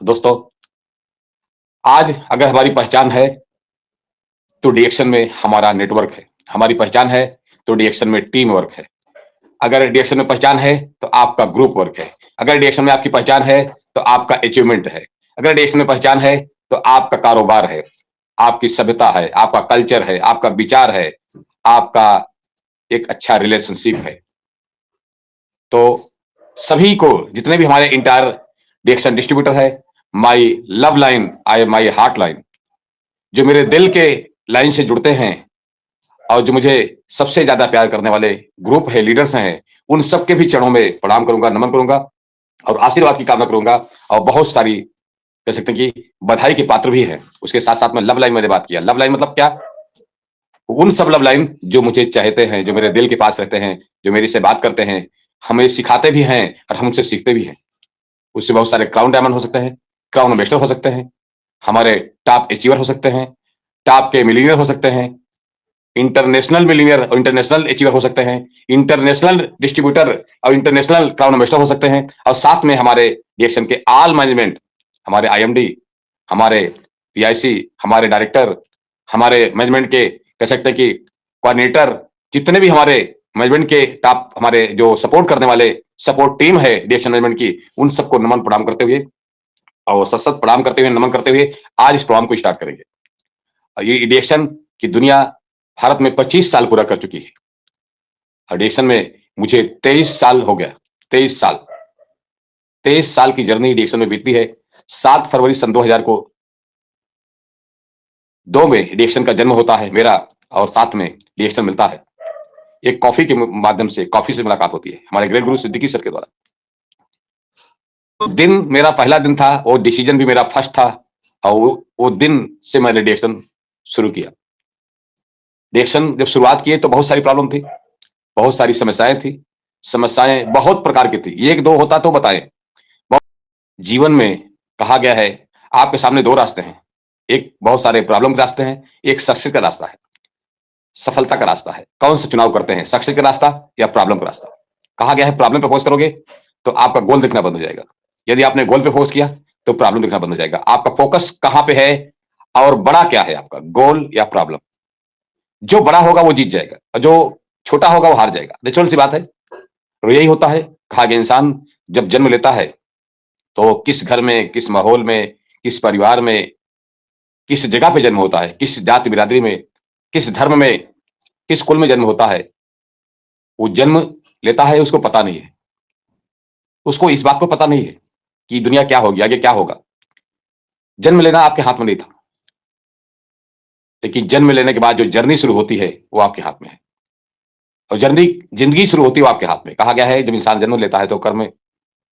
दोस्तों, आज अगर हमारी पहचान है तो डीएक्शन में हमारा नेटवर्क है। हमारी पहचान है तो डीएक्शन में टीम वर्क है। अगर डीएक्शन में पहचान है तो आपका ग्रुप वर्क है। अगर डीएक्शन में आपकी पहचान है तो आपका अचीवमेंट है। अगर डीएक्शन में पहचान है तो आपका कारोबार है, आपकी सभ्यता है, आपका कल्चर है, आपका विचार है, आपका एक अच्छा रिलेशनशिप है। तो सभी को, जितने भी हमारे इंटायर डीएक्शन डिस्ट्रीब्यूटर है, my love line I my heart line, जो मेरे दिल के लाइन से जुड़ते हैं और जो मुझे सबसे ज्यादा प्यार करने वाले ग्रुप है, लीडर्स हैं, उन सबके भी चरणों में प्रणाम करूंगा, नमन करूंगा और आशीर्वाद की कामना करूंगा। और बहुत सारी कह सकते हैं कि बधाई के पात्र भी हैं। उसके साथ साथ में लव लाइन मैंने बात किया। लव लाइन मतलब क्या? उन सब लव लाइन जो मुझे चाहते हैं, जो मेरे दिल के पास रहते हैं, जो मेरी से बात करते हैं, हमें सिखाते भी हैं और हम उनसे सीखते भी हैं। उससे बहुत सारे क्राउन डायमंड हो सकते हैं, क्राउन मेस्टर हो सकते हैं, हमारे टॉप अचीवर हो सकते हैं, टॉप के मिलीनियर हो सकते हैं, इंटरनेशनल मिलीनियर और इंटरनेशनल अचीवर हो सकते हैं, इंटरनेशनल डिस्ट्रीब्यूटर और इंटरनेशनल क्राउन मेस्टर हो सकते हैं। और साथ में हमारे रिएक्शन के ऑल मैनेजमेंट, हमारे आईएमडी, हमारे पीआईसी, हमारे डायरेक्टर, हमारे मैनेजमेंट के कह सकते हैं कि कोऑर्डिनेटर, जितने भी हमारे मैनेजमेंट के टॉप, हमारे जो सपोर्ट करने वाले सपोर्ट टीम है रिएक्शन मैनेजमेंट की, उन सबको नमन प्रणाम करते हुए और सत सत प्रणाम करते हुए, नमन करते हुए आज इस प्रोग्राम को स्टार्ट करेंगे। और ये रिएक्शन की दुनिया भारत में 25 साल पूरा कर चुकी है। एडिक्शन में मुझे 23 साल हो गया। 23 साल, 23 साल की जर्नी एडिक्शन में बीती है। 7 फरवरी सन 2000 को 2 में एडिक्शन का जन्म होता है मेरा, और साथ में एडिक्शन मिलता है। एक कॉफी के माध्यम से, कॉफी से मुलाकात होती है हमारे ग्रेट गुरु सिद्दीकी सर के द्वारा। दिन मेरा पहला दिन था और डिसीजन भी मेरा फर्स्ट था। और वो दिन से मैंने एडिक्शन शुरू किया। एडिक्शन जब शुरुआत किए तो बहुत सारी प्रॉब्लम थी, बहुत सारी समस्याएं थी। समस्याएं बहुत प्रकार की थी, एक दो होता तो बताएं। जीवन में कहा गया है आपके सामने 2 रास्ते हैं, एक बहुत सारे प्रॉब्लम के रास्ते हैं, एक सक्सेस का रास्ता है, सफलता का रास्ता है। कौन सा चुनाव करते हैं, सक्सेस का रास्ता या प्रॉब्लम का रास्ता? कहा गया है प्रॉब्लम पे फोकस करोगे तो आपका गोल दिखना बंद हो जाएगा। यदि आपने गोल पे फोकस किया तो प्रॉब्लम दिखना बंद हो जाएगा। आपका फोकस कहां पे है और बड़ा क्या है, आपका गोल या प्रॉब्लम? जो बड़ा होगा वो जीत जाएगा और जो छोटा होगा वो हार जाएगा। नेचुरल सी बात है। तो यही होता है। कहा गया इंसान जब जन्म लेता है तो किस घर में, किस माहौल में, किस परिवार में, किस जगह पे जन्म होता है, किस जाति बिरादरी में, किस धर्म में, किस कुल में जन्म होता है, वो जन्म लेता है, उसको पता नहीं है। उसको इस बात को पता नहीं है कि दुनिया क्या होगी, आगे क्या होगा। जन्म लेना आपके हाथ में नहीं था, लेकिन जन्म लेने के बाद जो जर्नी शुरू होती है वो आपके हाथ में है। और जर्नी, जिंदगी शुरू होती है वो आपके हाथ में। कहा गया है जब इंसान जन्म लेता है तो कर्म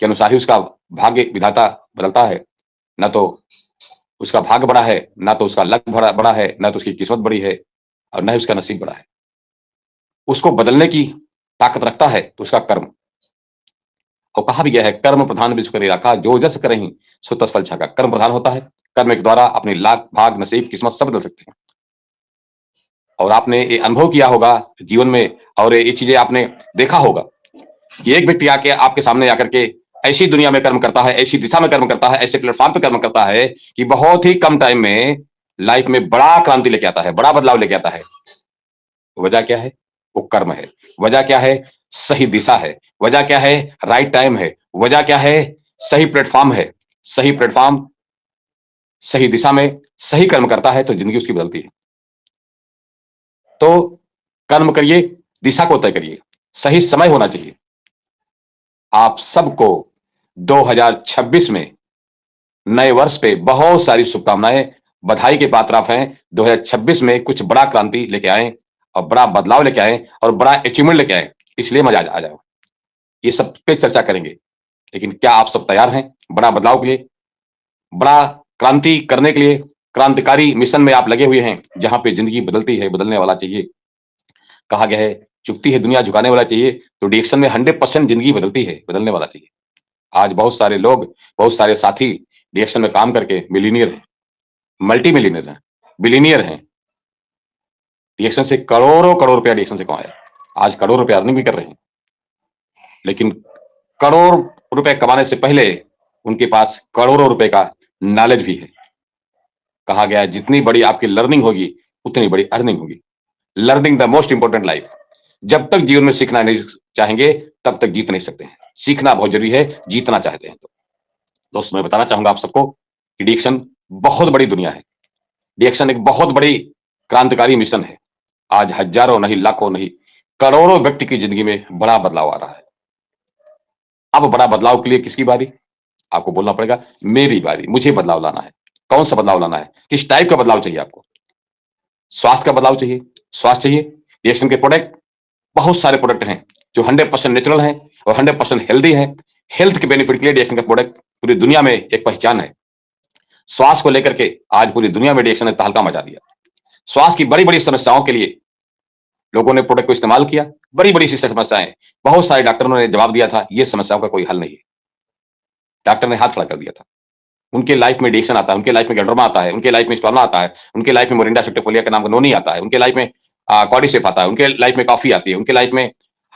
के अनुसार ही उसका भाग्य विधाता बदलता है। ना तो उसका भाग्य बड़ा है, ना तो उसका लक बड़ा बड़ा है, ना तो उसकी किस्मत बड़ी है, और ना ही उसका नसीब बड़ा है। उसको बदलने की ताकत रखता है तो उसका कर्म। और कहा भी गया है कर्म प्रधान विश्व करे रखा, जो जस करें सो तस फल छका। कर्म प्रधान होता है, कर्म के द्वारा अपनी लाख भाग नसीब किस्मत सब बदल सकते हैं। और आपने ये अनुभव किया होगा जीवन में, और ये चीजें आपने देखा होगा कि एक व्यक्ति आके आपके सामने आकर के ऐसी दुनिया में कर्म करता है, ऐसी दिशा में कर्म करता है, ऐसे प्लेटफॉर्म पे कर्म करता है कि बहुत ही कम टाइम में लाइफ में बड़ा क्रांति लेके आता है, बड़ा बदलाव लेके आता है। वजह क्या है? वो कर्म है। वजह क्या है? सही दिशा है। वजह क्या है? राइट टाइम है। वजह क्या है? सही प्लेटफॉर्म है। सही प्लेटफॉर्म, सही दिशा में सही कर्म करता है तो जिंदगी उसकी बदलती है। तो कर्म करिए, दिशा को तय करिए, सही समय होना चाहिए। आप सबको 2026 में नए वर्ष पे बहुत सारी शुभकामनाएं, बधाई के पात्र आप हैं। 2026 में कुछ बड़ा क्रांति लेके आए और बड़ा बदलाव लेके आए और बड़ा अचीवमेंट लेके आए, इसलिए मजा आ जाओ। ये सब पे चर्चा करेंगे। लेकिन क्या आप सब तैयार हैं बड़ा बदलाव के लिए, बड़ा क्रांति करने के लिए? क्रांतिकारी मिशन में आप लगे हुए हैं जहां पे जिंदगी बदलती है, बदलने वाला चाहिए। कहा गया है झुकती है दुनिया, झुकाने वाला चाहिए। तो डिएक्शन में 100% जिंदगी बदलती है, बदलने वाला चाहिए। आज बहुत सारे लोग, बहुत सारे साथी डिएक्शन में काम करके मिलीनियर हैं, मल्टी मिलीनियर हैं, बिलीनियर हैं। डिएक्शन से करोड़ों करोड़ रुपया डिएक्शन से कमाया। आज करोड़ रुपया अर्निंग भी कर रहे हैं। लेकिन करोड़ रुपए कमाने से पहले उनके पास करोड़ों रुपए का नॉलेज भी है। कहा गया है जितनी बड़ी आपकी लर्निंग होगी उतनी बड़ी अर्निंग होगी। Learning the most important life. जब तक जीवन में सीखना नहीं चाहेंगे तब तक जीत नहीं सकते हैं। सीखना बहुत जरूरी है, जीतना चाहते हैं तो। दोस्तों, मैं बताना चाहूंगा आप सबको कि डिएक्शन बहुत बड़ी दुनिया है। डिएक्शन एक बहुत बड़ी क्रांतिकारी मिशन है। आज हजारों नहीं, लाखों नहीं, करोड़ों व्यक्ति की जिंदगी में बड़ा बदलाव आ रहा है। अब बड़ा बदलाव के लिए किसकी बारी? आपको बोलना पड़ेगा, मेरी बारी। मुझे बदलाव लाना है। कौन सा बदलाव लाना है? किस टाइप का बदलाव चाहिए आपको? स्वास्थ्य का बदलाव चाहिए? स्वास्थ्य चाहिए? रिएक्शन के प्रोडक्ट बहुत सारे प्रोडक्ट हैं जो 100% नेचुरल हैं और 100% हेल्दी है। हेल्थ के बेनिफिट के लिए रिएक्शन का प्रोडक्ट पूरी दुनिया में एक पहचान है। स्वास्थ्य को लेकर के आज पूरी दुनिया में रिएक्शन ने तहलका मचा दिया। स्वास्थ्य की बड़ी बड़ी समस्याओं के लिए लोगों ने प्रोडक्ट को इस्तेमाल किया। बड़ी बड़ी सी समस्याएं, बहुत सारे डॉक्टरों ने जवाब दिया था ये समस्याओं का कोई हल नहीं है। डॉक्टर ने हाथ खड़ा कर दिया था। उनके लाइफ में एडिक्शन आता है, उनके लाइफ में गैंड्रोमा आता है, उनके लाइफ में स्टॉर्मा आता है, उनके लाइफ में मोरिंडा सेप्टिफोलिया के नाम का नोनी आता है, उनके लाइफ में कॉर्डिसेप आता है, उनके लाइफ में कॉफी आती है, उनके लाइफ में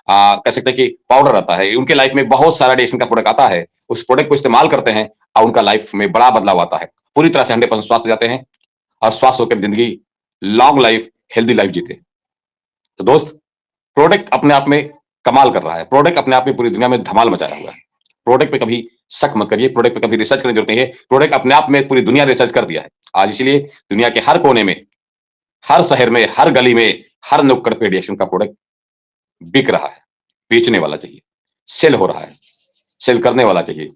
कह सकते हैं कि पाउडर आता है, उनके लाइफ में बहुत सारा एडिक्शन का प्रोडक्ट आता है। उस प्रोडक्ट को इस्तेमाल करते हैं और उनका लाइफ में बड़ा बदलाव आता है। पूरी तरह से 100% स्वास्थ्य हो जाते हैं और स्वास्थ्य होकर जिंदगी लॉन्ग लाइफ, हेल्दी लाइफ जीते। तो दोस्त, प्रोडक्ट अपने आप में कमाल कर रहा है। प्रोडक्ट अपने आप में पूरी दुनिया में धमाल मचाया हुआ है। प्रोडक्ट पे कभी शक मत करिए, प्रोडक्ट पे कभी रिसर्च करने की जरूरत नहीं है। प्रोडक्ट अपने आप में पूरी दुनिया रिसर्च कर दिया है आज। इसलिए दुनिया के हर कोने में, हर शहर में, हर गली में, हर नुक्कड़ पे रिएक्शन का प्रोडक्ट बिक रहा है। बेचने वाला चाहिए, सेल हो रहा है, सेल करने वाला चाहिए।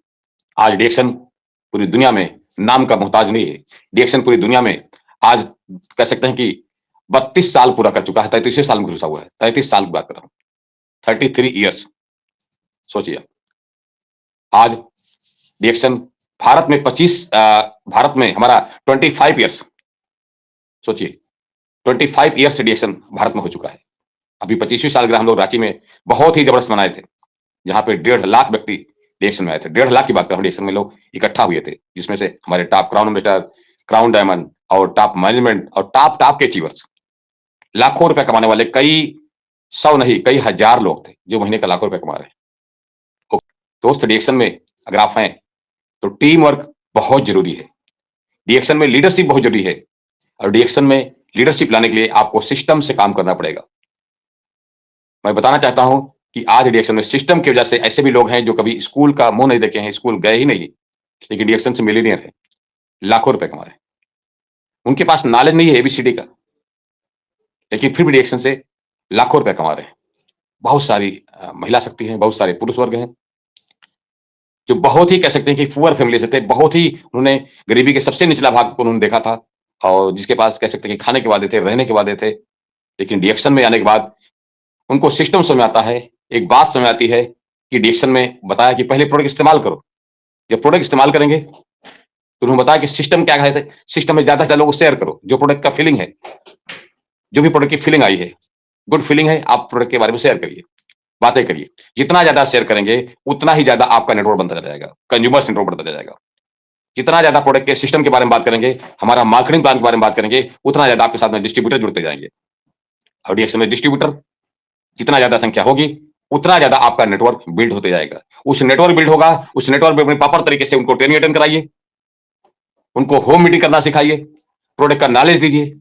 आज रिएक्शन पूरी दुनिया में नाम का मोहताज नहीं है। रिएक्शन पूरी दुनिया में आज कह सकते हैं कि 32 साल पूरा कर चुका है। 33वें साल में घुसा हुआ है। 33 साल की बात कर रहा हूं, 33 ईयर्स। सोचिए, आज रिएक्शन भारत में 25 भारत में हमारा 25 ईयर्स। सोचिए, 25 ईयर्स से रिएक्शन भारत में हो चुका है। अभी 25वीं सालगिरह हम लोग रांची में बहुत ही जबरदस्त मनाए थे, जहां पे 1.5 लाख व्यक्ति रिएक्शन में आए थे। 1.5 लाख की बात कर रहा हूं, रिएक्शन में लोग इकट्ठा हुए थे, जिसमें से हमारे top crown ambassador, crown diamond और टॉप मैनेजमेंट और टॉप टॉप के अचीवर्स, लाखों रुपए कमाने वाले कई सौ नहीं कई हजार लोग थे जो महीने का लाखों रुपए कमा रहे हैं। दोस्त, रिएक्शन में अगर आप हैं तो टीम वर्क बहुत जरूरी है। रिएक्शन में लीडरशिप बहुत जरूरी है और रिएक्शन में लीडरशिप लाने के लिए आपको सिस्टम से काम करना पड़ेगा। मैं बताना चाहता हूं कि आज रिएक्शन में सिस्टम की वजह से ऐसे भी लोग हैं जो कभी स्कूल का मुंह नहीं देखे हैं, स्कूल गए ही नहीं, लेकिन रिएक्शन से मिलीनियर है, लाखों रुपए कमा रहे हैं। उनके पास नॉलेज नहीं है एबीसीडी का, लेकिन फिर भी रिएक्शन से लाखों रुपए कमा रहे हैं। बहुत सारी महिला शक्ति हैं, बहुत सारे पुरुष वर्ग हैं जो बहुत ही कह सकते हैं कि पुअर फैमिली से थे। बहुत ही उन्होंने गरीबी के सबसे निचला भाग को उन्होंने देखा था और जिसके पास कह सकते हैं कि खाने के वादे थे, रहने के वादे थे। लेकिन रिएक्शन में आने के बाद उनको सिस्टम समझ आता है, एक बात समझ आती है कि रिएक्शन में बताया कि पहले प्रोडक्ट इस्तेमाल करो। जब प्रोडक्ट इस्तेमाल करेंगे तो उन्होंने बताया कि सिस्टम क्या है, सिस्टम में ज्यादा से ज्यादा लोगों को शेयर करो। जो प्रोडक्ट का फीलिंग है, जो भी प्रोडक्ट की फीलिंग आई है, गुड फीलिंग है, आप प्रोडक्ट के बारे में शेयर करिए, बातें करिए। जितना ज्यादा शेयर करेंगे उतना ही ज्यादा आपका नेटवर्क बनता जाएगा, कंज्यूमर्स नेटवर्क बढ़ता जाएगा। जितना ज्यादा प्रोडक्ट के सिस्टम के बारे में बात करेंगे, हमारा मार्केटिंग प्लान के बारे में बात करेंगे, उतना ज्यादा आपके साथ में डिस्ट्रीब्यूटर जुड़ते जाएंगे। और रिएक्शन में डिस्ट्रीब्यूटर जितना ज्यादा संख्या होगी उतना ज्यादा आपका नेटवर्क बिल्ड होते जाएगा। उस नेटवर्क बिल्ड होगा, उस नेटवर्क में प्रॉपर तरीके से उनको ट्रेनिंग अटेंड कराइए, उनको होम मीटिंग करना सिखाइए, प्रोडक्ट का नॉलेज दीजिए।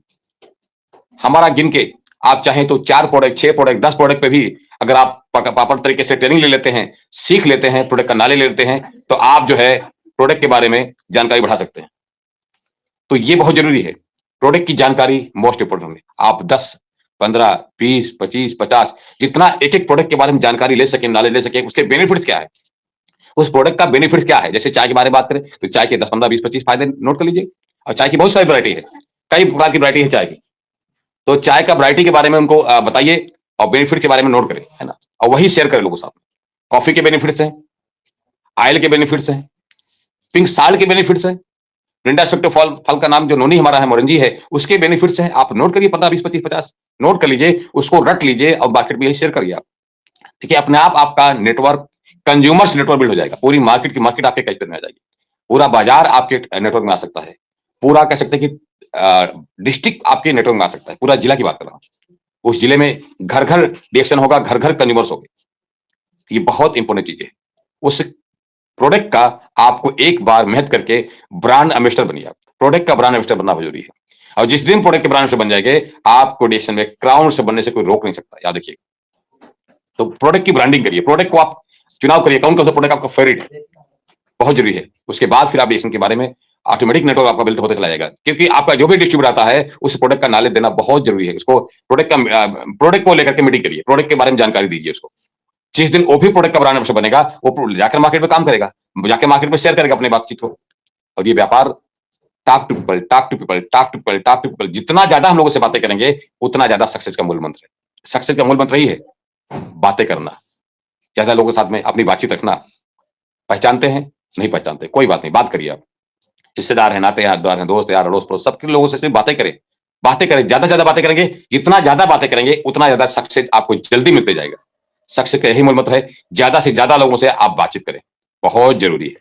हमारा गिन के आप चाहें तो 4 प्रोडक्ट, 6 प्रोडक्ट, 10 प्रोडक्ट पे भी अगर आप प्रॉपर तरीके से ट्रेनिंग ले लेते हैं, सीख लेते हैं, प्रोडक्ट का नॉलेज ले लेते हैं, तो आप जो है प्रोडक्ट के बारे में जानकारी बढ़ा सकते हैं। तो ये बहुत जरूरी है, प्रोडक्ट की जानकारी मोस्ट इंपोर्टेंट है। आप 10, 15, 20, 25, 50 जितना एक एक प्रोडक्ट के बारे में जानकारी ले सके, नॉलेज ले सके, उसके बेनिफिट्स क्या है, उस प्रोडक्ट का बेनिफिट्स क्या है। जैसे चाय के बारे में बात करें तो चाय के 10, 15, 20, 25 फायदे नोट कर लीजिए। और चाय की बहुत सारी वैरायटी है, कई प्रकार की वैरायटी है चाय की। तो चाय का वैरायटी के बारे में उनको बताइए और बेनिफिट के बारे में नोट करें, है ना, और वही शेयर करें लोगों के साथ। कॉफी के बेनिफिट्स हैं, ऑयल के बेनिफिट्स हैं, पिंक साल्ट के बेनिफिट्स हैं, ब्रिंडा सेक्टो फल का नाम जो नोनी हमारा है, मोरंजी है, उसके बेनिफिट्स हैं। आप नोट करिए, 15, 20, 25, 50 नोट कर लीजिए, उसको रट लीजिए और मार्केट में शेयर करिए आप। देखिए, अपने आप आपका नेटवर्क, कंज्यूमर्स नेटवर्क बिल्ड हो जाएगा। पूरी मार्केट की मार्केट आपके कई में आ जाएगी, पूरा बाजार आपके नेटवर्क में आ सकता है, पूरा कह सकते हैं कि डिस्ट्रिक्ट आपके नेटवर्क में आ सकता है। पूरा जिला की बात कर रहा हूं, उस जिले में घर घर रिएक्शन होगा, घर घर कंज्यूमर्स होंगे। ये बहुत इंपॉर्टेंट चीज है। उस प्रोडक्ट का आपको एक बार मेहनत करके ब्रांड एम्बेसडर बनिए आप। प्रोडक्ट का ब्रांड एम्बेसडर बनना बहुत जरूरी है। और जिस दिन प्रोडक्ट के ब्रांड एम्बेसडर बन जाएंगे, आपको डिसीजन में क्राउन से बनने से कोई रोक नहीं सकता, याद रखिए। तो प्रोडक्ट की ब्रांडिंग करिए, प्रोडक्ट को आप चुनाव करिए, कौन कौन सा प्रोडक्ट आपका फेवरेट है, बहुत जरूरी है। उसके बाद फिर आप डिसीजन के बारे में ऑटोमेटिक नेटवर्क आपका बिल्ड होते चला जाएगा, क्योंकि आपका जो भी डिस्ट्रीब्यूटर आता है उस प्रोडक्ट का नॉलेज देना बहुत जरूरी है। उसको प्रोडक्ट को लेकर के मीटिंग करिए, प्रोडक्ट के बारे में जानकारी दीजिए उसको। जिस दिन वो भी प्रोडक्ट का ब्रांड एम्बेसडर बनेगा, वो जाकर मार्केट में काम करेगा, जाके मार्केट में शेयर करेगा अपनी बातचीत को। और ये व्यापार talk to people, talk to people, talk to people, talk to people, जितना ज्यादा हम लोगों से बातें करेंगे, उतना ज्यादा सक्सेस का मूल मंत्र है। सक्सेस का मूल मंत्र यही है, बातें करना, ज्यादा लोगों के साथ में अपनी बातचीत रखना। पहचानते हैं, नहीं पहचानते, कोई बात नहीं, बात करिए आप। रिश्तेदार है, नातेदार है, दोस्त यार, अड़ोस पड़ोस, सबके लोगों से सिर्फ बातें करें। बातें करें, ज्यादा से ज्यादा बातें करेंगे, जितना ज्यादा बातें करेंगे उतना ज्यादा सक्सेस आपको जल्दी मिलते जाएगा। सक्सेस का यही मूल मंत्र है, ज्यादा से ज्यादा लोगों से आप बातचीत करें, बहुत जरूरी है।